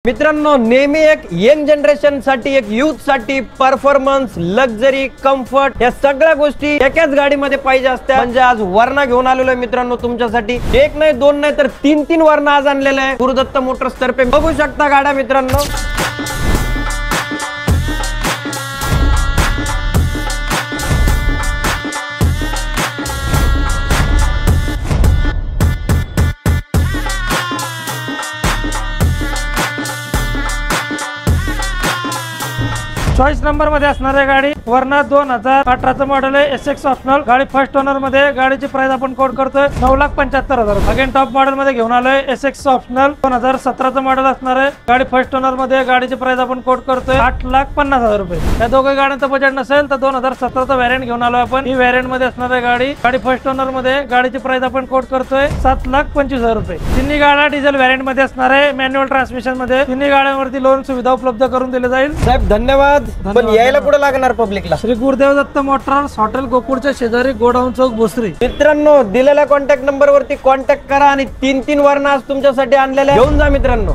मित्रांनो, नेहमी एक यंग जनरेशन साठी, एक यूथ साठी परफॉर्मन्स, लक्झरी, कम्फर्ट या सगळ्या गोष्टी एकाच गाडीमध्ये पाहिजे असतात. म्हणजे आज वरना घेऊन आलेलो आहे मित्रांनो तुमच्यासाठी. एक नाही, दोन नाही, तर तीन वरना आज आणलेले आहे गुरुदत्त मोटर्स तर्फे. बघू शकता गाड्या मित्रांनो. चॉईस नंबर मध्ये असणारी गाडी वरना 2018 मॉडेल आहे. SX ऑप्शनल गाडी फर्स्ट ओनर मध्ये. गाडीची प्राइस आपण कोट करतोय 9,75,000. अगेन टॉप मॉडेल मध्ये घेऊन आलोय. SX ऑप्शनल 2017 मॉडेल असणार आहे. गाडी फर्स्ट ओनर मध्ये. गाडीची प्राइस आपण कोट करतोय 8,50,000 रुपये. या दोघे गाड्यांचं बजेट नसेल तर 2017चा व्हॅरियंट घेऊन आलोय आपण. ही व्हॅरियंट मध्ये असणार आहे गाडी फर्स्ट ओनर मध्ये. गाडीची प्राइस आपण कोट करतोय 7,25,000 रुपये. तिन्ही गाड्या डिझेल व्हॅरियंट मध्ये असणार आहे, मॅन्युअल ट्रान्समिशन मध्ये. तिन्ही गाड्यांवरती लोन सुविधा उपलब्ध करून दिली जाईल. साहेब धन्यवाद. पण यायला कुठे लागणार पब्लिकला? श्री गुरुदेव दत्त मोटर्स, हॉटेल गोकुळच्या शेजारी, गोडाऊन चौक, भोसरी. मित्रांनो, दिलेल्या कॉन्टॅक्ट नंबर वरती कॉन्टॅक्ट करा आणि तीन वरना आज तुमच्यासाठी आणलेल्या घेऊन जा मित्रांनो.